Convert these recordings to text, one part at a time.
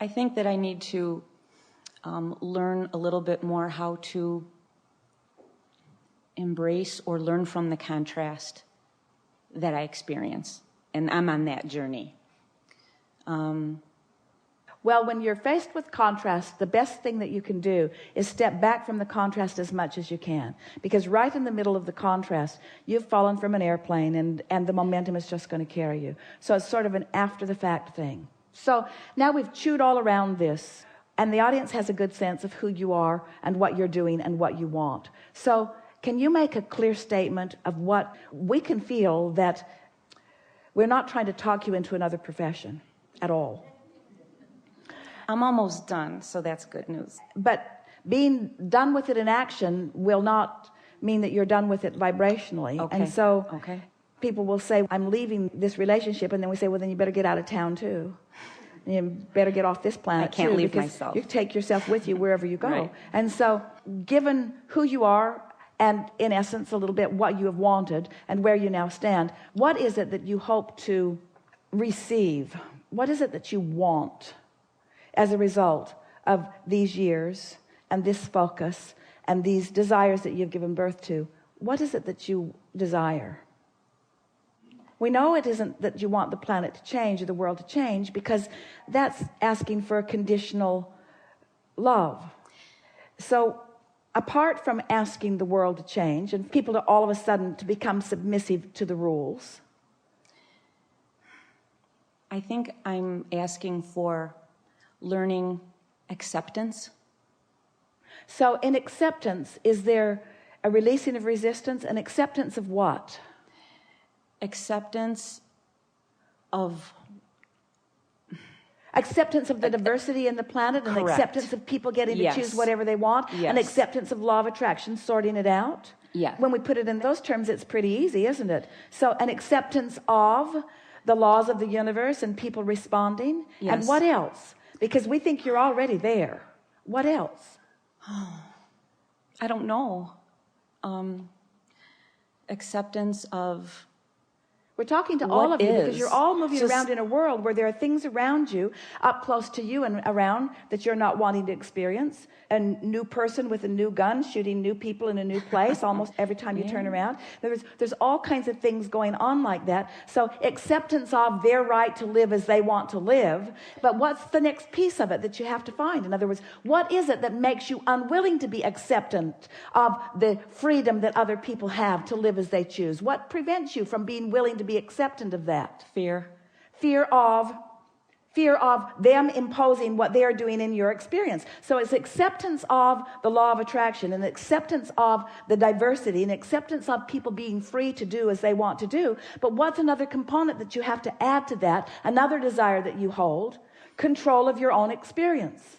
I think that I need to learn a little bit more how to embrace or learn from the contrast that I experience. And I'm on that journey. Well, when you're faced with contrast, the best thing that you can do is step back from the contrast as much as you can. Because right in the middle of the contrast, you've fallen from an airplane and the momentum is just going to carry you. So it's sort of an after-the-fact thing. So now we've chewed all around this, and the audience has a good sense of who you are and what you're doing and what you want. So can you make a clear statement of what we can feel that we're not trying to talk you into another profession at all? I'm almost done, so that's good news. But being done with it in action will not mean that you're done with it vibrationally. Okay. And so Okay. people will say, I'm leaving this relationship, and then we say, well, then you better get out of town too. And you better get off this planet. I can't too, leave because myself. you take yourself with you wherever you go. Right. And so given who you are, and in essence a little bit what you have wanted and where you now stand, what is it that you hope to receive? What is it that you want as a result of these years and this focus and these desires that you've given birth to? What is it that you desire? We know it isn't that you want the planet to change or the world to change, because that's asking for a conditional love. So apart from asking the world to change and people to all of a sudden to become submissive to the rules, I think I'm asking for learning acceptance. So in acceptance, is there a releasing of resistance? An acceptance of what? Acceptance of the diversity in the planet, and Correct. acceptance of people getting to Yes. choose whatever they want, Yes. and acceptance of law of attraction, sorting it out. Yeah. When we put it in those terms, it's pretty easy, isn't it? So an acceptance of the laws of the universe and people responding. Yes. And what else? Because we think you're already there. What else? I don't know. Acceptance of We're talking to What all of you because is? you're all moving Just- around in a world where there are things around you, up close to you and around, that you're not wanting to experience. A new person with a new gun shooting new people in a new place almost every time you turn around. There's all kinds of things going on like that. So acceptance of their right to live as they want to live. But what's the next piece of it that you have to find? In other words, what is it that makes you unwilling to be acceptant of the freedom that other people have to live as they choose? What prevents you from being willing to be acceptant of that? fear. Fear of them imposing what they are doing in your experience. So it's acceptance of the law of attraction, and acceptance of the diversity, and acceptance of people being free to do as they want to do. But what's another component that you have to add to that? Another desire that you hold: control of your own experience.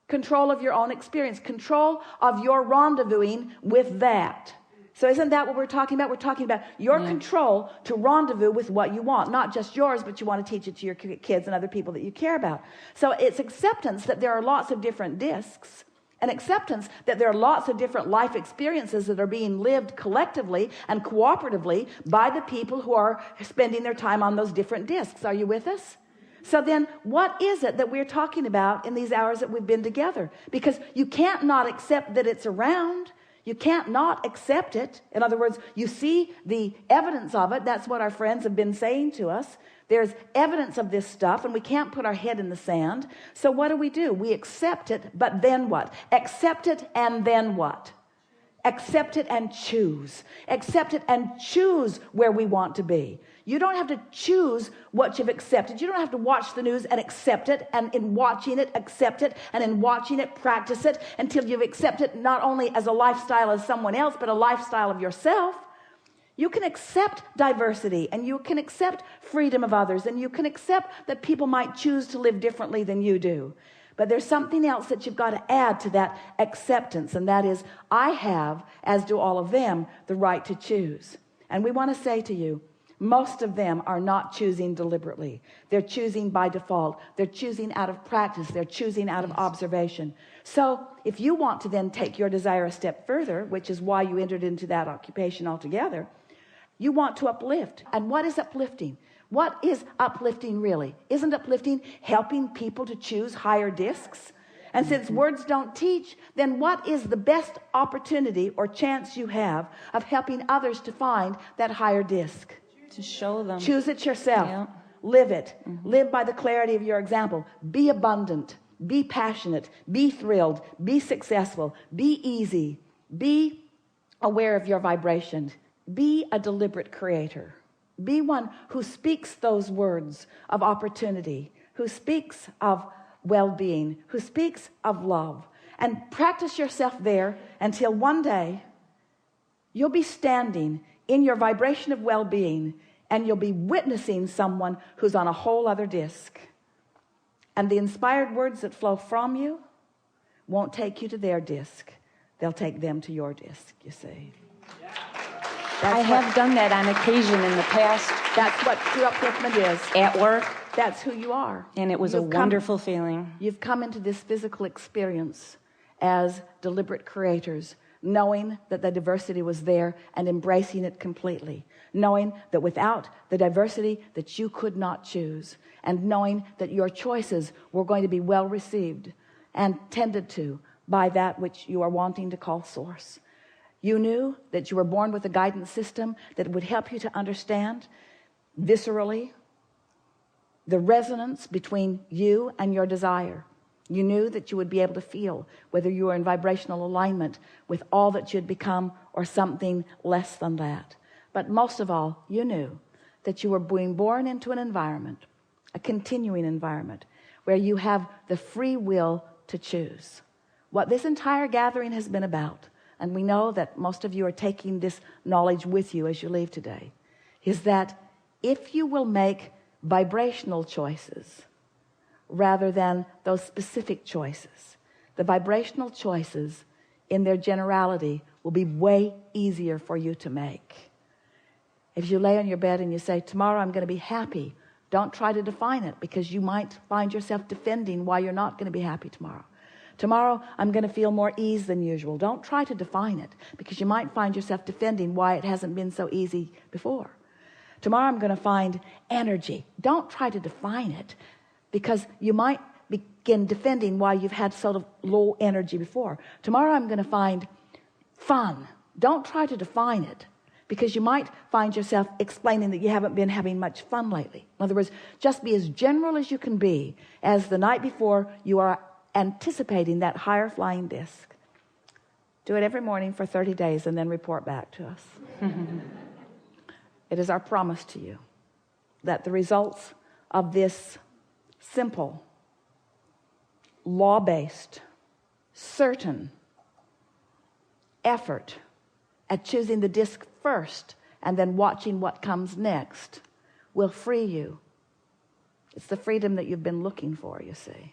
Control of your own experience. Control of your rendezvousing with that. So isn't that what we're talking about? We're talking about your control to rendezvous with what you want. Not just yours, but you want to teach it to your kids and other people that you care about. So it's acceptance that there are lots of different discs, and acceptance that there are lots of different life experiences that are being lived collectively and cooperatively by the people who are spending their time on those different discs. Are you with us? So then what is it that we're talking about in these hours that we've been together? Because you can't not accept that it's around. You can't not accept it. In other words, you see the evidence of it. That's what our friends have been saying to us. There's evidence of this stuff, and we can't put our head in the sand. So what do? We accept it, but then what? Accept it, and then what? Accept it and choose. Accept it and choose where we want to be. You don't have to choose what you've accepted. You don't have to watch the news and accept it, and in watching it, accept it, and in watching it, practice it until you've accepted it not only as a lifestyle as someone else, but a lifestyle of yourself. You can accept diversity, and you can accept freedom of others, and you can accept that people might choose to live differently than you do. But there's something else that you've got to add to that acceptance, and that is, I have, as do all of them, the right to choose. And we want to say to you, most of them are not choosing deliberately. They're choosing by default. They're choosing out of practice. They're choosing out of observation. So if you want to then take your desire a step further, which is why you entered into that occupation altogether, you want to uplift. And what is uplifting? What is uplifting really? Isn't uplifting helping people to choose higher discs? And since words don't teach, then what is the best opportunity or chance you have of helping others to find that higher disc? To show them. Choose it yourself. Yeah. Live it. Live by the clarity of your example. Be abundant. Be passionate. Be thrilled. Be successful. Be easy. Be aware of your vibration. Be a deliberate creator. Be one who speaks those words of opportunity, who speaks of well-being, who speaks of love, and practice yourself there until one day you'll be standing in your vibration of well-being and you'll be witnessing someone who's on a whole other disc. And the inspired words that flow from you won't take you to their disc. They'll take them to your disc, you see. I have done that on occasion in the past. That's what true upliftment is. At work. That's who you are. And it was a wonderful feeling. You've come into this physical experience as deliberate creators, knowing that the diversity was there and embracing it completely, knowing that without the diversity that you could not choose, and knowing that your choices were going to be well received and tended to by that which you are wanting to call source. You knew that you were born with a guidance system that would help you to understand viscerally the resonance between you and your desire. You knew that you would be able to feel whether you were in vibrational alignment with all that you'd become or something less than that. But most of all, you knew that you were being born into an environment, a continuing environment, where you have the free will to choose. What this entire gathering has been about, and we know that most of you are taking this knowledge with you as you leave today, is that if you will make vibrational choices rather than those specific choices, the vibrational choices in their generality will be way easier for you to make. If you lay on your bed and you say, tomorrow I'm going to be happy, don't try to define it, because you might find yourself defending why you're not going to be happy tomorrow. Tomorrow I'm going to feel more ease than usual. Don't try to define it, because you might find yourself defending why it hasn't been so easy before. Tomorrow I'm going to find energy. Don't try to define it, because you might begin defending why you've had sort of low energy before. Tomorrow I'm going to find fun. Don't try to define it, because you might find yourself explaining that you haven't been having much fun lately. In other words, just be as general as you can be, as the night before you are anticipating that higher flying disc. Do it every morning for 30 days and then report back to us. It is our promise to you that the results of this simple, law-based, certain effort at choosing the disc first and then watching what comes next will free you. It's the freedom that you've been looking for, you see.